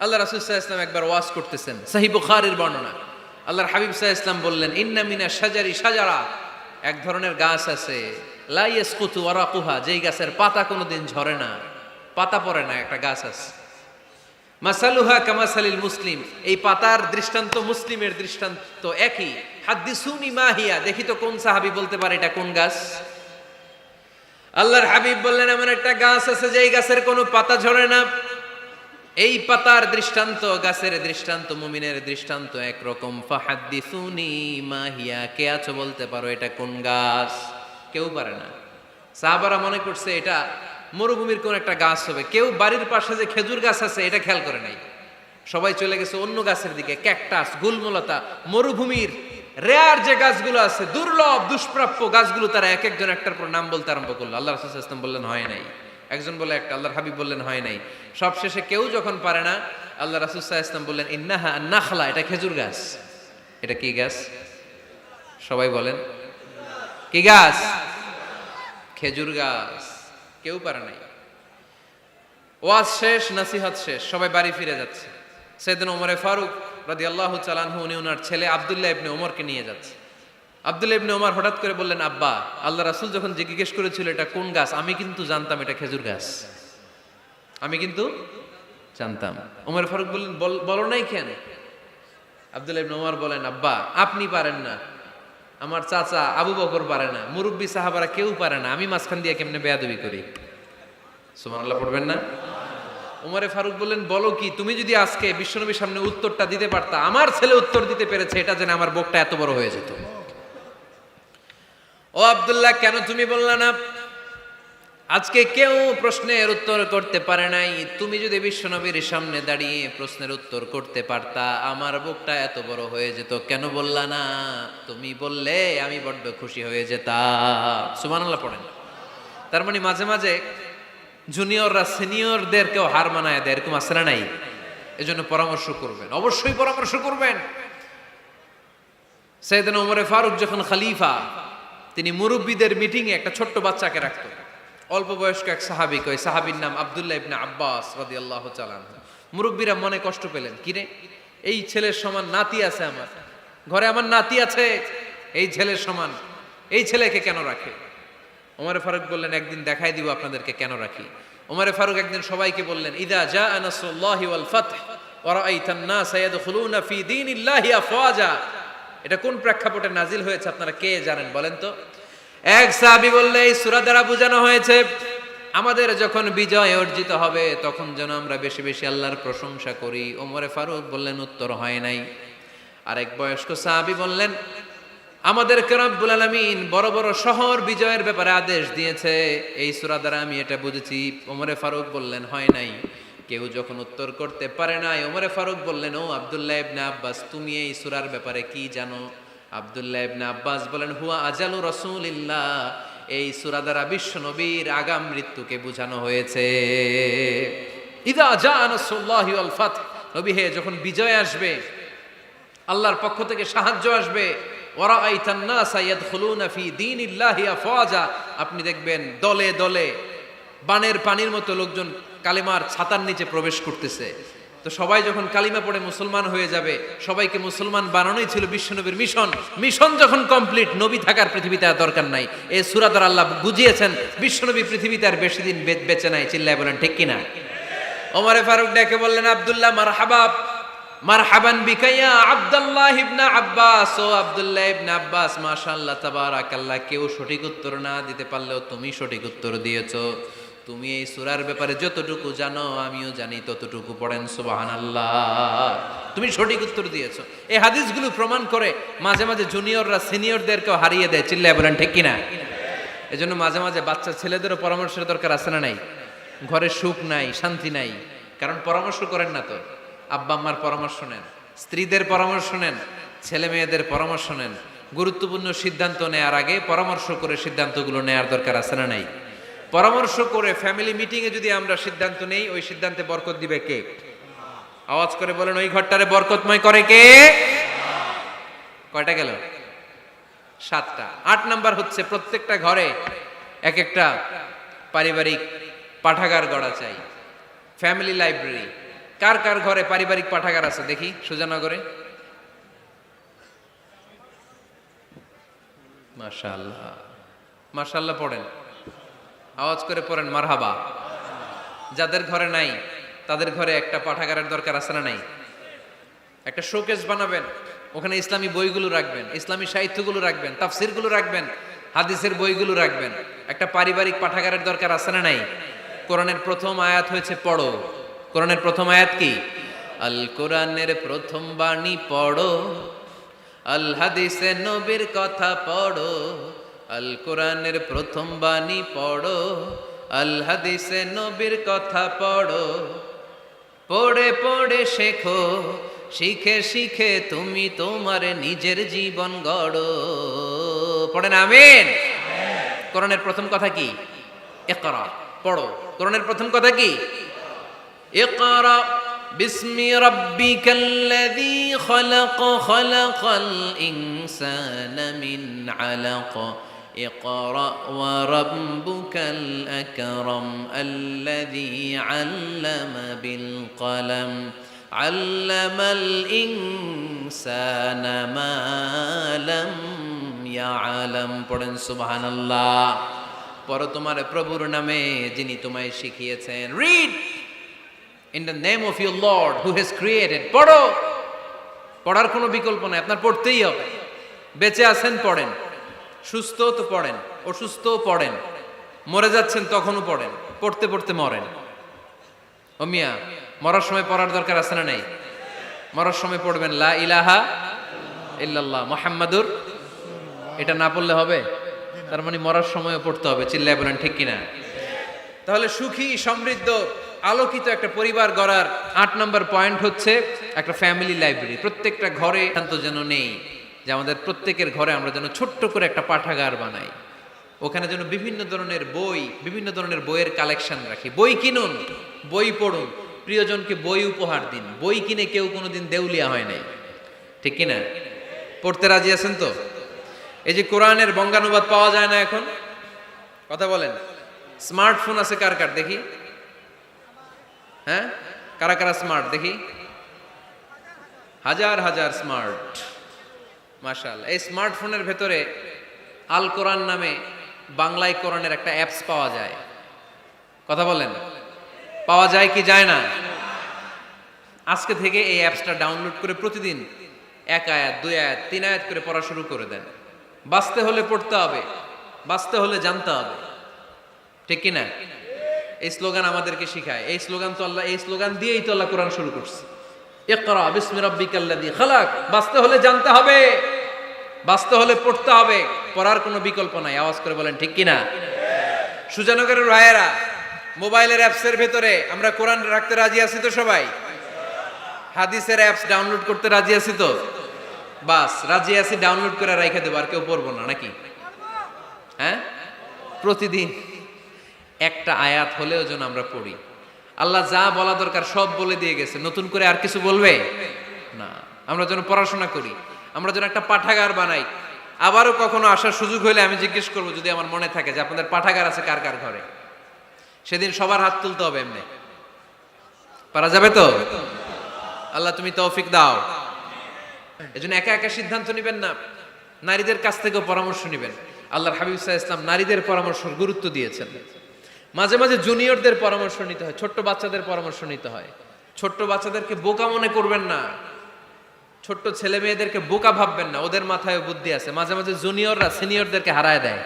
আল্লাহ রাসূল সাল্লাল্লাহু আলাইহি ওয়াসাল্লাম একবার ওয়াজ করতেছেন, সহিহ বুখারীর বর্ণনা। আল্লাহর হাবিব সাল্লাল্লাহু আলাইহি ওয়াসাল্লাম বললেন, ইন্না মিনা শাজারি শাজারা, এক ধরনের গাছ আছে, লা ইয়াসকুতু ওয়ারাকুহা, যেই গাছের পাতা কোনোদিন ঝরে না, পাতা পড়ে না, একটা গাছ আছে। মাসালুহা কামাসালিল মুসলিম, এই পাতার দৃষ্টান্ত মুসলিমের দৃষ্টান্ত একই। হাদ্দিসুনি মাহিয়া, দেখি তো কোন সাহাবী বলতে পারে এটা কোন গাছ। আল্লাহর হাবিব বললেন, এমন একটা গাছ আছে যেই গাছের কোনো পাতা ঝরে না। এই পাতার দৃষ্টান্ত, গাছের দৃষ্টান্ত, মুমিনের দৃষ্টান্ত একরকম। ফাহাদ্দিসুনি মাহিয়া, কে আছো বলতে পারো এটা কোন গাছ? কেউ পারে না। সাহাবারা মনে করছে এটা মরুভূমির কোন একটা গাছ হবে। কেউ বাড়ির পাশে যে খেজুর গাছ আছে এটা খেয়াল করে নাই, সবাই চলে গেছে অন্য গাছের দিকে। ক্যাকটাস, গুলমলতা, মরুভূমির রেয়ার যে গাছগুলো আছে, দুর্লভ দুষ্প্রাপ্য গাছগুলো, তারা এক একজন একটার পর নাম বলতে আরম্ভ করলো। আল্লাহ রাসূল সাল্লাল্লাহু আলাইহি ওয়াসাল্লাম বললেন হয় নাই। একজন বলে একটা, আল্লাহর হাবিব বললেন হয় নাই। সবশেষে কেউ যখন পারে না, আল্লাহ রাসূল সাল্লাল্লাহু আলাইহি ওয়াসাল্লাম বললেন, ইন্নাহা আন-নাখলা, এটা খেজুর গাছ। এটা কি গাছ? সবাই বলেন, কি গাছ? খেজুর গাছ। কেউ পারে নাই। ওয়াজ শেষ, নসিহত শেষ, সবাই বাড়ি ফিরে যাচ্ছে। সাইয়েদনা ওমর ফারুক রাদিয়াল্লাহু তাআলা আনহু, উনি ওনার ছেলে আব্দুল্লাহ ইবনে ওমরকে নিয়ে যাচ্ছে। আব্দুল্লাহ ইবনে ওমর হঠাৎ করে বললেন, আব্বা, আল্লাহ রাসূল যখন জিজ্ঞেস করেছিল এটা কোন গাছ, আমি কিন্তু জানতাম এটা খেজুর গাছ, আমি কিন্তু জানতাম। ওমর ফারুক বললেন, বলো নাই কেন? আব্দুল্লাহ ইবনে ওমর বলেন, আব্বা, আপনি পারেন না, আমার চাচা আবু বকর পারে না, মুরব্বী সাহাবারা কেউ পারে না, আমি মাঝখান দিয়ে কেমনে বেয়াদবি করি? সুবহানাল্লাহ পড়বেন না? ওমরে ফারুক বললেন, বলো কি? তুমি যদি আজকে বিশ্বনবীর সামনে উত্তরটা দিতে পারতা, আমার ছেলে উত্তর দিতে পেরেছে, এটা জেনে আমার বুকটা এত বড় হয়ে যেত। ও আব্দুল্লাহ, কেন তুমি বললা না? আজকে কেউ প্রশ্নের উত্তর করতে পারে নাই, তুমি যদি বিশ্বনবীর সামনে দাঁড়িয়ে প্রশ্নের উত্তর করতে পারতা, আমার বুকটা এত বড় হয়ে যেত। কেন বললা না? তুমি বললে আমি বড্ড খুশি হয়ে যেতাম। সুবহানাল্লাহ পড়েন। তার মানে মাঝে মাঝে জুনিয়ররা সিনিয়রদেরকেও হার মানায় দেয়, এরকম আছে না নাই? এজন্য পরামর্শ করবেন, অবশ্যই পরামর্শ করবেন। সাইয়েদনা ওমর ফারুক যখন খলিফা, তিনি মুরব্বীদের মিটিংয়ে একটা ছোট্ট বাচ্চাকে রাখতো, অল্প বয়স্ক এক সাহাবী, ওই সাহাবীর নাম আব্দুল্লাহ ইবনে আব্বাস রাদিয়াল্লাহু তাআলা আনহু। মুরব্বীরা মনে কষ্ট পেলেন, কিরে, এই ছেলের সমান নাতি আছে আমার ঘরে, আমার নাতি আছে, এই ছেলের সমান এই ছেলেকে কেন রাখে? ওমর ফারুক বললেন, একদিন দেখাই দিব আপনাদেরকে কেন রাখি। ওমর ফারুক একদিন সবাইকে বললেন, ইদা জাআ নাসরুল্লাহি ওয়াল ফাতহ ওয়া রাআইতান নাস ইয়াদখুলুনা ফি দীনিল্লাহি আফওয়াজা। এটা কোন প্রেক্ষাপটে নাজিল হয়েছে আপনারা কে জানেন বলেন তো? এক সাহাবী বললে, এই সূরা দ্বারা বোঝানো হয়েছে আমাদের যখন বিজয় অর্জিত হবে তখন যেন আমরা বেশি বেশি আল্লাহর প্রশংসা করি। ওমর ফারুক বললেন, উত্তর হয় নাই। আরেক বয়স্ক সাহাবী বললেন, আমাদেরকে রব্বুল আলামিন বড় বড় শহর বিজয়ের ব্যাপারে আদেশ দিয়েছে, এই সূরা দ্বারা আমি এটা বুঝেছি। ওমরে ফারুক বললেন, হয় নাই। কেউ যখন উত্তর করতে পারে নাই, ওমরে ফারুক বললেন, ও আব্দুল্লাহ ইবনে আব্বাস, তুমি এই সূরার ব্যাপারে কি জানো? আব্দুল্লাহ ইবনে আব্বাস বলেন, হুয়া আজালু রাসূলিল্লাহ, এই সূরা দ্বারা বিশ্ব নবীর আগাম মৃত্যুকে বোঝানো হয়েছে। ইদা জাআ নাসরুল্লাহি ওয়াল ফাতহ, নবী হে, যখন বিজয় আসবে, আল্লাহর পক্ষ থেকে সাহায্য আসবে, ওয়ারাআইতান নাস ইয়াদখুলুনা ফি দীনিল্লাহি আফওয়াজা, আপনি দেখবেন দলে দলে বানের পানির মতো লোকজন কালিমার ছাতার নিচে প্রবেশ করতেছে। তো সবাই যখন কালিমা পড়ে মুসলমান হয়ে যাবে, সবাইকে মুসলমান বানানোই ছিল বিশ্বনবীর মিশন। মিশন যখন কমপ্লিট, নবী থাকার পৃথিবীতে আর দরকার নাই। এই সূরা দ্বারা আল্লাহ বুঝিয়েছেন বিশ্বনবী পৃথিবীতে আর বেশি দিন বেঁচে নাই। চিল্লায় বলেন ঠিক কিনা? ওমর ফারুক ডেকে বললেন, আব্দুল্লাহ, মারহাবা, মারহাবান বিকা ইয়া আব্দুল্লাহ ইবনে আব্বাস। ও আব্দুল্লাহ ইবনে আব্বাস, মাশাআল্লাহ তাবারাকাল্লাহ, কেউ সঠিক উত্তর না দিতে পারলেও তুমি সঠিক উত্তর দিয়েছো। তুমি এই সূরার ব্যাপারে যতটুকু জানো আমিও জানি ততটুকু, পড়েন সুবহানাল্লাহ। তুমি সঠিক উত্তর দিয়েছো। এই হাদিসগুলো প্রমাণ করে মাঝে মাঝে জুনিয়ররা সিনিয়রদেরকেও হারিয়ে দেয়। চিল্লায় বলেন ঠিক কিনা? এজন্য মাঝে মাঝে বাচ্চা ছেলেদেরও পরামর্শের দরকার আছে না নাই? ঘরে সুখ নাই, শান্তি নাই, কারণ পরামর্শ করেন না তো। আব্বা আম্মার পরামর্শ নেন, স্ত্রীদের পরামর্শ নেন, ছেলে মেয়েদের পরামর্শ নেন। গুরুত্বপূর্ণ সিদ্ধান্ত নেওয়ার আগে পরামর্শ করে সিদ্ধান্তগুলো নেওয়ার দরকার আছে না নাই? পরামর্শ করে ফ্যামিলি মিটিংয়ে যদি আমরা সিদ্ধান্ত নেই, ওই সিদ্ধান্তে বরকত দিবে কে? আওয়াজ করে বলেন, ওই ঘরটারে বরকতময় করে কে? কয়টা গেল? 7টা। 8 নাম্বার হচ্ছে, প্রত্যেকটা ঘরে এক একটা পারিবারিক পাঠাগার গড়া চাই, ফ্যামিলি লাইব্রেরি। কার কার ঘরে পারিবারিক পাঠাগার আছে দেখি সুজানগরে? মাশাআল্লাহ, মাশাআল্লাহ পড়েন, আওয়াজ করে পড়েন মারহাবা। যাদের ঘরে নাই তাদের ঘরে একটা পাঠাগারের দরকার আছে না নাই? একটা শোকেস বানাবেন, ওখানে ইসলামী বইগুলো রাখবেন, ইসলামী সাহিত্যগুলো রাখবেন, তাফসিরগুলো রাখবেন, হাদিসের বইগুলো রাখবেন। একটা পারিবারিক পাঠাগারের দরকার আছে না নাই? কোরআনের প্রথম আয়াত হয়েছে পড়ো। কোরআনের প্রথম আয়াত কি? আল কোরআনের প্রথম বাণী পড়ো, আল হাদিসে নবীর কথা পড়ো। আল কোরআনের প্রথম বাণী পড়ো, আল হাদিসে নবীর কথা পড়ো। পড়ে পড়ে শেখো, শিখে শিখে তুমি তোমার নিজের জীবন গড়ো। পড়েন আমিন। কোরআনের প্রথম কথা কি? ইকরা, পড়ো। কোরআনের প্রথম কথা কি? ইকরা বিসমি রাব্বিকাল্লাযী খালাক, খালাকাল ইনসানা মিন আলাক। ইকরা ওয়া রাব্বুকাল আকরাম আল্লাযী আল্লামা বিল কলম আল্লামাল ইনসানা মা লাম ইয়ালাম। পড়েন সুবহানাল্লাহ। পড়ো তোমার প্রভুর নামে যিনি তোমায় শিখিয়েছেন। Read in the name of your Lord who has created. পড়ো, পড়ার কোনো বিকল্প নাই, আপনার পড়তেই হবে। বেঁচে আছেন পড়েন, সুস্থ তো পড়েন, অসুস্থ পড়েন, মরে যাচ্ছেন তখনও পড়েন, পড়তে পড়তে মরেন। ও মিয়া, মরার সময় পড়ার দরকার আছে না নাই? মরার সময় পড়বেন লা ইলাহা ইল্লাল্লাহ মুহাম্মাদুর। এটা না পড়লে হবে? তার মানে মরার সময়ও পড়তে হবে। চিল্লায় বলেন ঠিক কিনা? তাহলে সুখী, সমৃদ্ধ, আলোকিত একটা পরিবার গড়ার 8 নম্বর পয়েন্ট হচ্ছে একটা ফ্যামিলি লাইব্রেরি। প্রত্যেকটা ঘরে শান্ত যেন নেই, যে আমাদের প্রত্যেকের ঘরে আমরা যেন ছোট্ট করে একটা পাঠাগার বানাই। ওখানে যেন বিভিন্ন ধরনের বই, বিভিন্ন ধরনের বইয়ের কালেকশন রাখি। বই কিনুন, বই পড়ুন, প্রিয়জনকে বই উপহার দিন। বই কিনে কেউ কোনোদিন দেউলিয়া হয় নাই, ঠিক কিনা? পড়তে রাজি আছেন তো? এই যে কোরআনের বঙ্গানুবাদ পাওয়া যায় না এখন, কথা বলেন। স্মার্টফোন আছে কার কার দেখি? হ্যাঁ, কারা কারা স্মার্ট দেখি? হাজার হাজার স্মার্ট, মাশাআল্লাহ। এই স্মার্টফোনের ভেতরে আল কোরআন নামে বাংলায় কোরআনের একটা অ্যাপস পাওয়া যায়। কথা বলেন, পাওয়া যায় কি যায় না? আজকে থেকে এই অ্যাপসটা ডাউনলোড করে প্রতিদিন 1 আয়াত, 2 আয়াত, 3 আয়াত করে পড়া শুরু করে দেন। বাঁচতে হলে পড়তে হবে, বাঁচতে হলে জানতে হবে, ঠিক কিনা? এই স্লোগান আমাদেরকে শিখায়। এই স্লোগান তো আল্লাহ, এই স্লোগান দিয়েই তো আল্লাহ কোরআন শুরু করছে। ইকরা বিসমি রাব্বিকাল্লাযী খালাক। বাঁচতে হলে জানতে হবে, বাঁচতে হলে পড়তে হবে, পড়ার কোনো বিকল্প নাই। আওয়াজ করে বলেন ঠিক কিনা? সুজানগরের রায়েরা, মোবাইলের অ্যাপসের ভেতরে আমরা কোরআন রাখতে রাজি আছি তো সবাই? হাদিসের অ্যাপস ডাউনলোড করতে রাজি আছি তো? বাস রাজি আছি, ডাউনলোড করে রাইখা দেবো, আর কেউ পড়বো না নাকি? হ্যাঁ, প্রতিদিন একটা আয়াত হলেও যেন আমরা পড়ি। আল্লাহ যা বলা দরকার সব বলে দিয়ে গেছে, নতুন করে আর কিছু বলবে না। আমরা যেন পড়াশোনা করি, আমরা যেন একটা পাঠাগার বানাই। আবারও কখনো আসার সুযোগ হলে আমি জিজ্ঞেস করবো, যদি আমার মনে থাকে, যে আপনাদের পাঠাগার আছে কার কার ঘরে। সেদিন সবার হাত তুলতে হবে। এমনি পারা যাবে তো? আল্লাহ তুমি তৌফিক দাও। এজন্য একা একা সিদ্ধান্ত নেবেন না, নারীদের কাছ থেকেও পরামর্শ নেবেন। আল্লাহর হাবিব সাল্লাল্লাহু আলাইহি ওয়াসাল্লাম নারীদের পরামর্শের গুরুত্ব দিয়েছেন। মাঝে মাঝে জুনিয়রদের পরামর্শ নিতে হয়, ছোট্ট বাচ্চাদের পরামর্শ নিতে হয়। ছোট্ট বাচ্চাদেরকে বোকা মনে করবেন না, ছোট্ট ছেলে মেয়েদেরকে বোকা ভাববেন না, ওদের মাথায় বুদ্ধি আছে। মাঝে মাঝে জুনিয়ররা সিনিয়রদেরকে হারায় দেয়,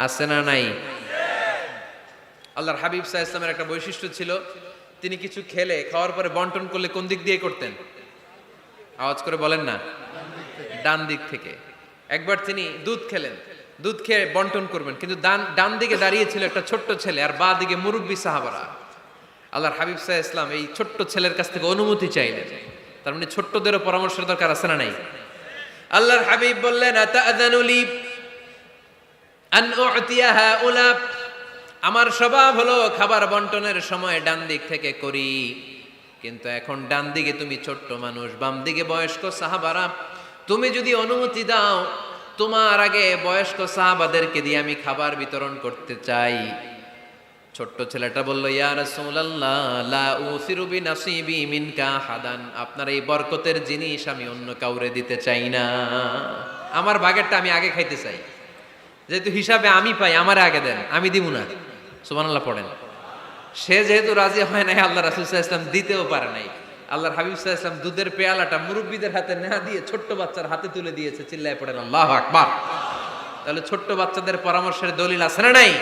আছে না নাই? আল্লাহর হাবিব সাল্লাল্লাহু আলাইহি ওয়াসাল্লামের একটা বৈশিষ্ট্য ছিল, তিনি কিছু খেলে খাওয়ার পরে বন্টন করলে কোন দিক দিয়ে করতেন? আওয়াজ করে বলেন না। ডান দিক থেকে। একবার তিনি দুধ খেলেন, দুধ খেয়ে বন্টন করবেন, কিন্তু ডান দিকে দাঁড়িয়ে ছিল একটা ছোট্ট ছেলে, আর বাঁ দিকে মুরব্বী সাহাবারা। আল্লাহর হাবিব সাল্লাল্লাহু আলাইহি ওয়াসাল্লাম এই ছোট্ট ছেলের কাছ থেকে অনুমতি চাইলেন। তার মানে ছোট্টদেরও পরামর্শের দরকার আছে না নাই? আল্লাহর হাবিব বললেন, আতাআযানু লি আন উ'তিয়া হাউলা। আমার স্বভাব হলো খাবার বন্টনের সময় ডান দিক থেকে করি, কিন্তু এখন ডান দিকে তুমি ছোট্ট মানুষ, বাম দিকে বয়স্ক সাহাবারা, তুমি যদি অনুমতি দাও, তোমার আগে বয়স্ক সাহাবাদেরকে দিয়ে আমি খাবার বিতরণ করতে চাই। ছোট্ট ছেলেটা বলল, ইয়া রাসূলুল্লাহ লা উসিরু বিনাসিবি মিনকা হাদান, আপনার এই বরকতের জিনিস আমি অন্য কাউরে দিতে চাই না, আমার ভাগেরটা আমি আগে খাইতে চাই, যেহেতু হিসাবে আমি পাই আমারে আগে দেন, আমি দিব না। সুবহানাল্লাহ পড়েন। সে যেহেতু রাজি হয় নাই, আল্লাহ রাসূল সাল্লাল্লাহু আলাইহি ওয়াসাল্লাম দিতেও পারে নাই। আল্লাহর হাবিব সাল্লাল্লাহু আলাইহি ওয়াসাল্লাম দুধের পেয়ালাটা মুরব্বিদের হাতে না দিয়ে ছোট্ট বাচ্চার হাতে তুলে দিয়েছে। চিল্লায় পড়েন আল্লাহু আকবার। তাহলে ছোট্ট বাচ্চাদের পরামর্শের দলিল আছে না নাই?